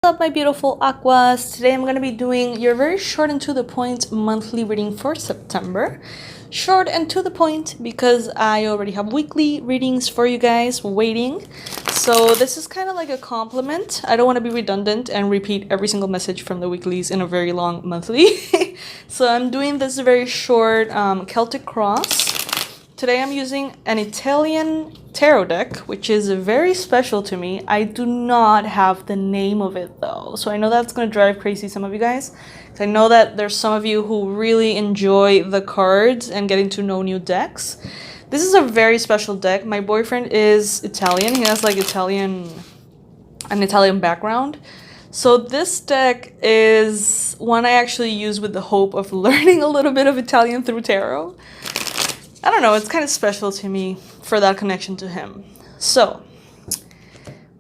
up, my beautiful Aquas? Today I'm going to be doing your very short and to the point monthly reading for September. Short and to the point because I already have weekly readings for you guys waiting. So this is kind of like a compliment. I don't want to be redundant and repeat every single message from the weeklies in a very long monthly. So I'm doing this very short Celtic cross. Today I'm using an Italian tarot deck, which is very special to me. I do not have the name of it though, so I know that's going to drive crazy some of you guys. I know that there's some of you who really enjoy the cards and getting to know new decks. This is a very special deck. My boyfriend is Italian. He has like an Italian background. So this deck is one I actually use with the hope of learning a little bit of Italian through tarot. I don't know, it's kind of special to me for that connection to him. So,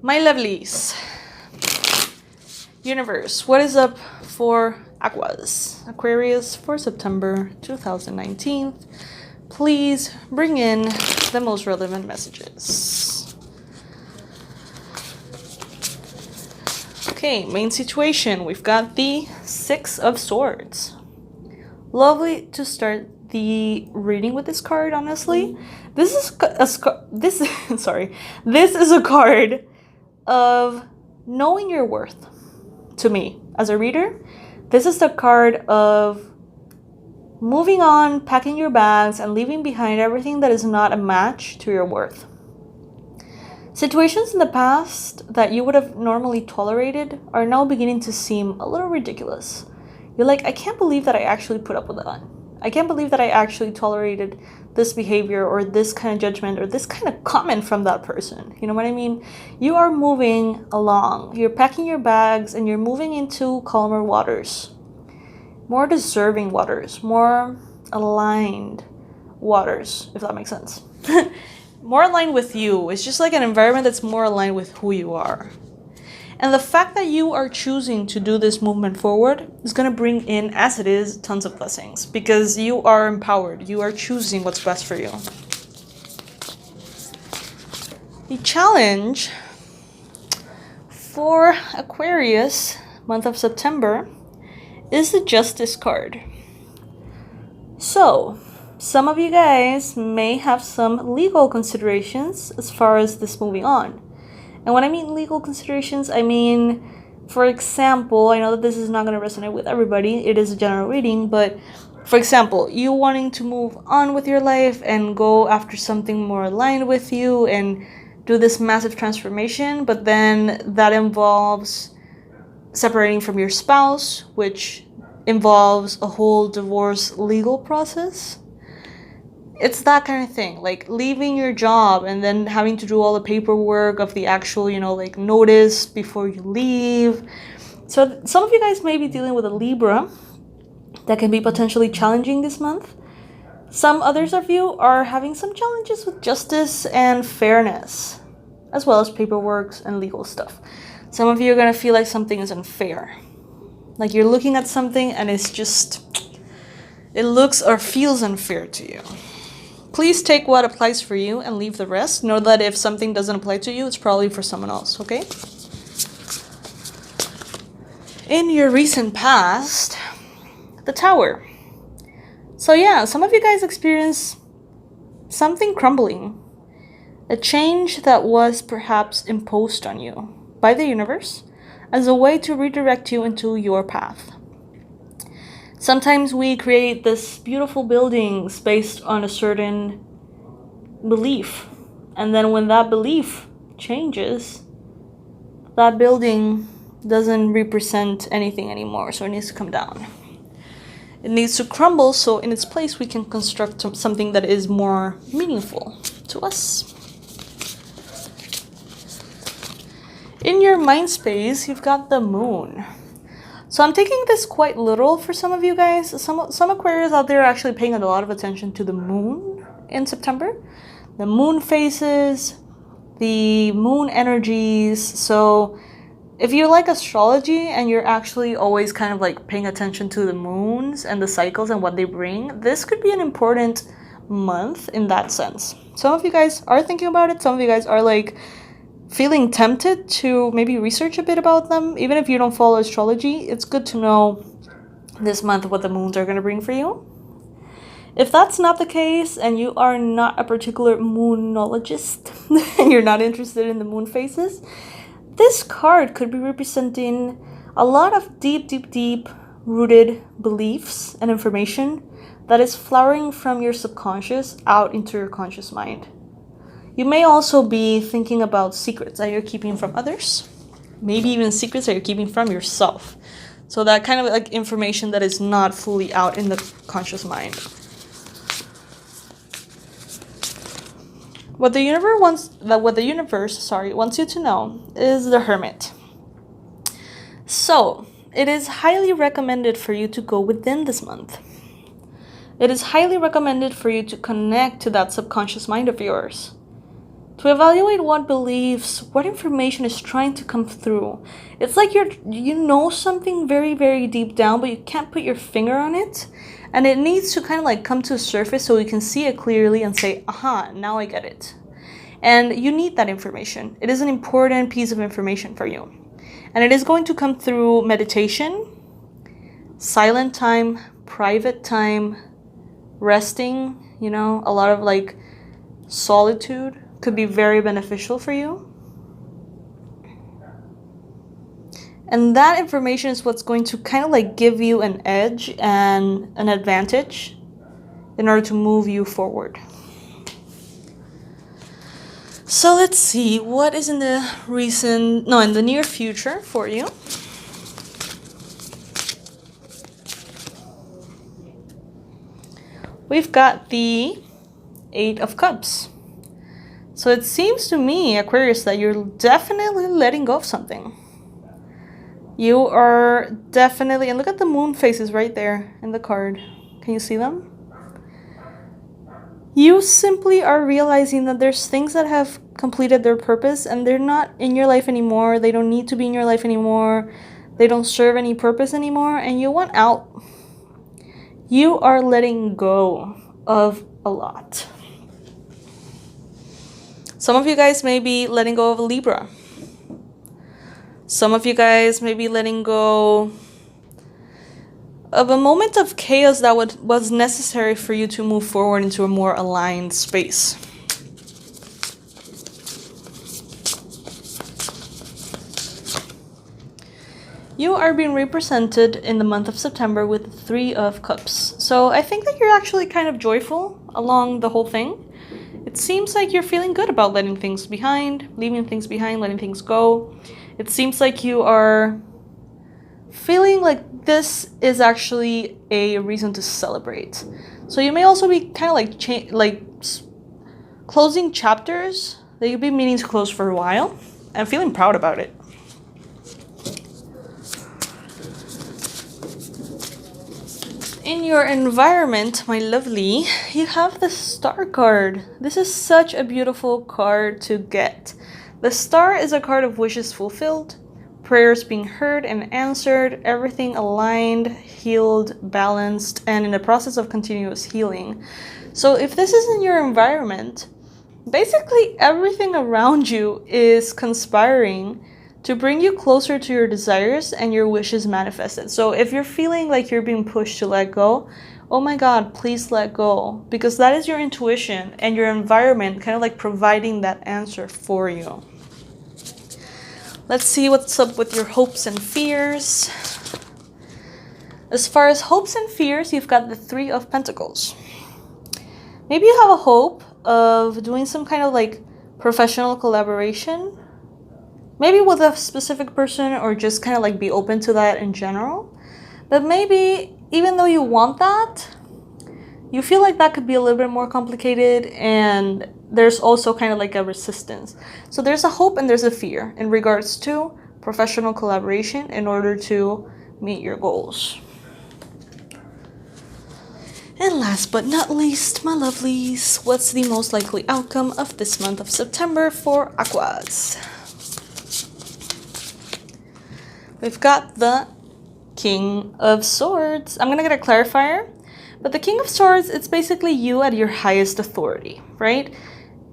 my lovelies. Universe, what is up for Aquas? Aquarius for September 2019. Please bring in the most relevant messages. Okay, main situation. We've got the Six of Swords. Lovely to start the reading with this card, honestly. This is a card of knowing your worth. To me, as a reader, this is the card of moving on, packing your bags, and leaving behind everything that is not a match to your worth. Situations in the past that you would have normally tolerated are now beginning to seem a little ridiculous. You're like, I can't believe that I actually put up with that. I can't believe that I actually tolerated this behavior or this kind of judgment or this kind of comment from that person. You know what I mean? You are moving along. You're packing your bags and you're moving into calmer waters. More deserving waters. More aligned waters, if that makes sense. More aligned with you. It's just like an environment that's more aligned with who you are. And the fact that you are choosing to do this movement forward is going to bring in, as it is, tons of blessings. Because you are empowered. You are choosing what's best for you. The challenge for Aquarius, month of September, is the Justice card. So, some of you guys may have some legal considerations as far as this moving on. And when I mean legal considerations, I mean, for example, I know that this is not going to resonate with everybody. It is a general reading, but for example, you wanting to move on with your life and go after something more aligned with you and do this massive transformation, but then that involves separating from your spouse, which involves a whole divorce legal process. It's that kind of thing, like leaving your job and then having to do all the paperwork of the actual, like notice before you leave. So some of you guys may be dealing with a Libra that can be potentially challenging this month. Some others of you are having some challenges with justice and fairness, as well as paperwork and legal stuff. Some of you are going to feel like something is unfair. Like you're looking at something and it's just, it looks or feels unfair to you. Please take what applies for you and leave the rest. Know that if something doesn't apply to you, it's probably for someone else, okay? In your recent past, the Tower. So yeah, some of you guys experience something crumbling. A change that was perhaps imposed on you by the universe as a way to redirect you into your path. Sometimes we create this beautiful buildings based on a certain belief. And then when that belief changes, that building doesn't represent anything anymore. So it needs to come down. It needs to crumble so in its place we can construct something that is more meaningful to us. In your mind space, you've got the Moon. So I'm taking this quite literal for some of you guys. Some Aquarius out there are actually paying a lot of attention to the moon in September. The moon phases, the moon energies. So if you like astrology and you're actually always kind of like paying attention to the moons and the cycles and what they bring, this could be an important month in that sense. Some of you guys are thinking about it. Some of you guys are like feeling tempted to maybe research a bit about them. Even if you don't follow astrology, it's good to know this month what the moons are going to bring for you. If that's not the case and you are not a particular moonologist and you're not interested in the moon phases, this card could be representing a lot of deep rooted beliefs and information that is flowering from your subconscious out into your conscious mind. You may also be thinking about secrets that you're keeping from others, maybe even secrets that you're keeping from yourself. So that kind of like information that is not fully out in the conscious mind. What the universe wants you to know is the Hermit. So, it is highly recommended for you to go within this month. It is highly recommended for you to connect to that subconscious mind of yours. To evaluate what beliefs, what information is trying to come through. It's like you know something very deep down, but you can't put your finger on it. And it needs to kind of like come to the surface so you can see it clearly and say, aha, now I get it. And you need that information. It is an important piece of information for you. And it is going to come through meditation, silent time, private time, resting, a lot of like solitude could be very beneficial for you. And that information is what's going to kind of like give you an edge and an advantage in order to move you forward. So let's see, what is in the near future for you? We've got the 8 of Cups. So it seems to me, Aquarius, that you're definitely letting go of something. You are definitely, and look at the moon phases right there in the card. Can you see them? You simply are realizing that there's things that have completed their purpose and they're not in your life anymore. They don't need to be in your life anymore. They don't serve any purpose anymore, and you want out. You are letting go of a lot. Some of you guys may be letting go of a Libra. Some of you guys may be letting go of a moment of chaos that was necessary for you to move forward into a more aligned space. You are being represented in the month of September with the 3 of Cups. So I think that you're actually kind of joyful along the whole thing. It seems like you're feeling good about letting things behind, leaving things behind, letting things go. It seems like you are feeling like this is actually a reason to celebrate. So you may also be kind of like closing chapters that you've been meaning to close for a while and feeling proud about it. In your environment, my lovely, you have the Star card. This is such a beautiful card to get. The Star is a card of wishes fulfilled, prayers being heard and answered, everything aligned, healed, balanced, and in the process of continuous healing. So if this is in your environment, basically everything around you is conspiring to bring you closer to your desires and your wishes manifested. So if you're feeling like you're being pushed to let go, oh my God, please let go. Because that is your intuition and your environment kind of like providing that answer for you. Let's see what's up with your hopes and fears. As far as hopes and fears, you've got the 3 of Pentacles. Maybe you have a hope of doing some kind of like professional collaboration. Maybe with a specific person, or just kind of like be open to that in general. But maybe even though you want that, you feel like that could be a little bit more complicated, and there's also kind of like a resistance. So there's a hope and there's a fear in regards to professional collaboration in order to meet your goals. And last but not least, my lovelies, what's the most likely outcome of this month of September for Aquas? We've got the King of Swords. I'm going to get a clarifier. But the King of Swords, it's basically you at your highest authority, right?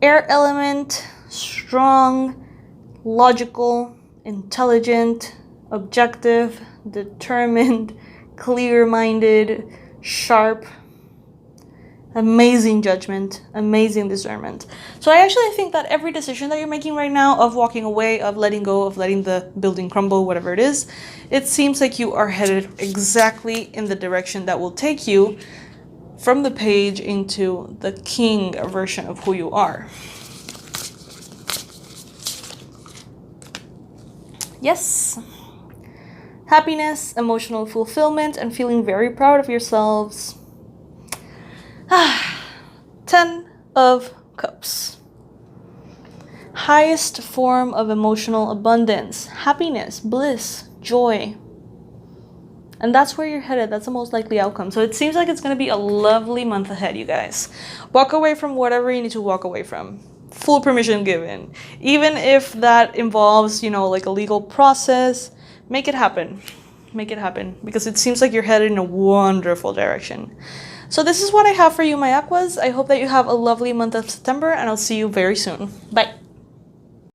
Air element, strong, logical, intelligent, objective, determined, clear-minded, sharp, amazing judgment, amazing discernment. So I actually think that every decision that you're making right now, of walking away, of letting go, of letting the building crumble, whatever it is, it seems like you are headed exactly in the direction that will take you from the page into the king version of who you are. Yes. Happiness, emotional fulfillment, and feeling very proud of yourselves. 10 of Cups. Highest form of emotional abundance, happiness, bliss, joy. And that's where you're headed. That's the most likely outcome. So it seems like it's going to be a lovely month ahead, you guys. Walk away from whatever you need to walk away from. Full permission given. Even if that involves, like a legal process, make it happen. Make it happen. Because it seems like you're headed in a wonderful direction. So this is what I have for you, my Aquas. I hope that you have a lovely month of September, and I'll see you very soon. Bye.